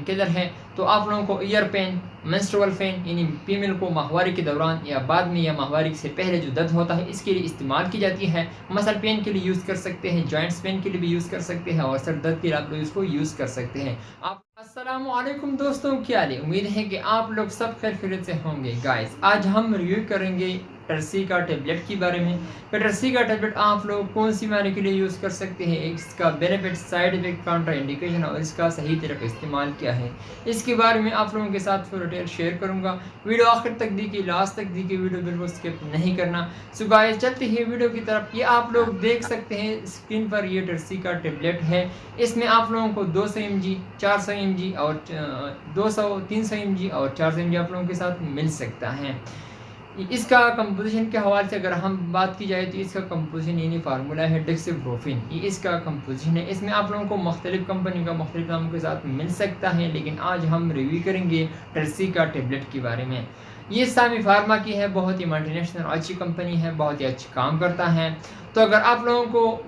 Killer है। तो आप लोगों को ईयर पेन, मेंस्ट्रुअल पेन यानी फीमेल को माहवारी के दौरान या बाद में या माहवारी से पहले जो दर्द होता है इसके लिए इस्तेमाल की जाती है। मसल पेन के लिए यूज़ कर सकते हैं, जॉइंट्स पेन के लिए भी यूज़ कर सकते हैं और सर दर्द के लिए आप लोग इसको यूज़ कर सकते हैं। आप अस्सलामुअलैकुम दोस्तों, क्या हाल है? उम्मीद है कि आप लोग सब खैरियत से होंगे। गाइस, आज हम रिव्यू करेंगे टर्सी का टेबलेट के बारे में। टर्सी का टेबलेट आप लोग कौन सी बीमारी के लिए यूज़ कर सकते हैं, इसका benefit, side effect, counter indication और इसका सही तरह इस्तेमाल क्या है, इसके बारे में आप लोगों के साथ फुल डिटेल शेयर करूंगा। वीडियो आखिर तक देखिए, लास्ट तक देखिए, वीडियो बिल्कुल स्किप नहीं करना। सो गाइस, चलते हैं वीडियो की तरफ। ये आप लोग देख सकते हैं स्क्रीन पर, ये टर्सी का टेबलेट है। इसमें आप लोगों को 200 mg, 400 mg और 200, 300 mg और 400 mg आप लोगों के साथ मिल सकता है। इसका कंपोजिशन के हवाले से अगर हम बात की जाए तो इसका कंपोजिशन यानी फार्मूला है डेक्सिप्रोफेन, ये इसका कंपोजिशन है। इसमें आप लोगों को मुख्तलिफ कंपनी का मुख्तलिफ नामों के साथ मिल सकता है, लेकिन आज हम रिव्यू करेंगे टर्सी का टेबलेट के बारे में। ये सामी फार्मा की है, बहुत ही मल्टीनेशनल अच्छी कंपनी है, बहुत ही अच्छा काम करता है। तो अगर आप लोगों को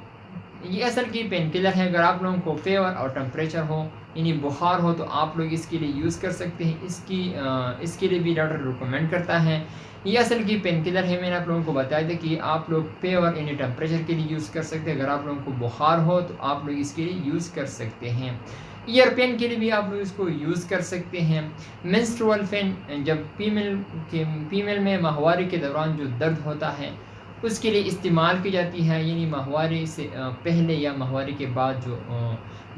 ये असल की पेन किलर है, अगर आप लोगों को फेवर और टेम्परेचर हो यानी बुखार हो तो आप लोग इसके लिए यूज़ कर सकते हैं। इसके लिए भी डॉक्टर रिकमेंड करता है। ये असल की पेन किलर है, मैंने आप लोगों को बताया था कि आप लोग फेवर यानी टेम्परेचर के लिए यूज़ कर सकते हैं। अगर आप लोगों को बुखार हो तो आप लोग इसके लिए यूज़ कर सकते हैं। ईयर पेन के लिए भी आप लोग इसको यूज़ कर सकते हैं। मेंस्ट्रुअल पेन, जब फीमेल में माहवारी के दौरान जो दर्द होता है उसके लिए इस्तेमाल की जाती है, यानी माहवारी से पहले या माहवारी के बाद जो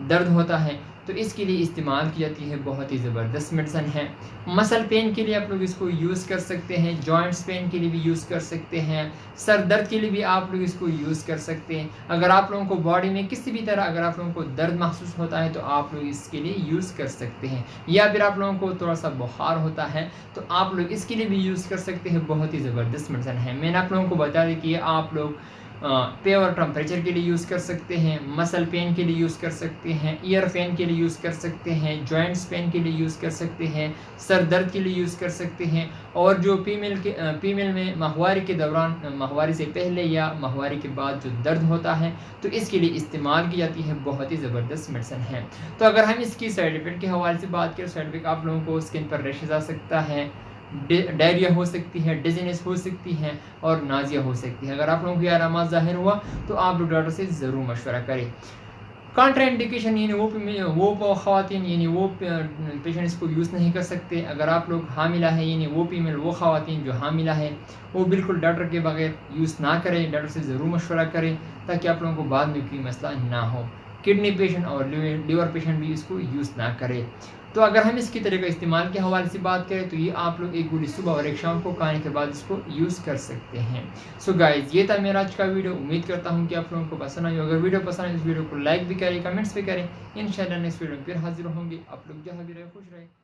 दर्द होता है तो इसके लिए इस्तेमाल की जाती है। बहुत ही ज़बरदस्त मेडिसन है। मसल पेन के लिए आप लोग इसको यूज़ कर सकते हैं, जॉइंट्स पेन के लिए भी यूज़ कर सकते हैं, सर दर्द के लिए भी आप लोग इसको यूज़ कर सकते हैं। अगर आप लोगों को बॉडी में किसी भी तरह अगर आप लोगों को दर्द महसूस होता है तो आप लोग इसके लिए यूज़ कर सकते हैं, या फिर आप लोगों को थोड़ा सा बुखार होता है तो आप लोग इसके लिए भी यूज़ कर सकते हैं। बहुत ही ज़बरदस्त मेडिसन है। मैंने आप लोगों को बता दी कि आप लोग पेवर टेम्परेचर के लिए यूज़ कर सकते हैं, मसल पेन के लिए यूज़ कर सकते हैं, ईयर पेन के लिए यूज़ कर सकते हैं, जॉइंट्स पेन के लिए यूज़ कर सकते हैं, सर दर्द के लिए यूज़ कर सकते हैं। और जो फीमेल में माहवारी के दौरान, माहवारी से पहले या माहवारी के बाद जो दर्द होता है तो इसके लिए इस्तेमाल की जाती है। बहुत ही ज़बरदस्त मेडिसन है। तो अगर हम इसकी साइड इफेक्ट के हवाले से बात करें, साइड इफेक्ट आप लोगों को स्किन पर रैशेज आ सकता है, डायरिया हो सकती है, डिजीनेस हो सकती है और नाजिया हो सकती है। अगर आप लोगों को ये आराम ज़ाहिर हुआ तो आप लोग डॉक्टर से ज़रूर मशवरा करें। काउंटर इंडिकेशन यानी वो ख़वातीन यानी वो पेशेंट इसको यूज़ नहीं कर सकते। अगर आप लोग हामिला है यानी वो फीमेल, वो ख़वातीन जो हामिला है वो बिल्कुल डॉक्टर के बगैर यूज़ ना करें, डॉक्टर से ज़रूर मशवरा करें ताकि आप लोगों को बाद में कोई मसला ना हो। किडनी पेशेंट और लीवर पेशेंट भी इसको यूज़ ना करें। तो अगर हम इसकी तरह का इस्तेमाल के हवाले से बात करें तो ये आप लोग एक गोली सुबह और एक शाम को खाने के बाद इसको यूज़ कर सकते हैं। सो गाइज, ये था मेरा आज का वीडियो। उम्मीद करता हूँ कि आप लोगों को पसंद आई। अगर वीडियो पसंद आए इस वीडियो को लाइक भी करें, कमेंट्स भी करें। इंशाल्लाह नेक्स्ट वीडियो में फिर हाजिर होंगे। आप लोग जहाँ भी रहे खुश रहे।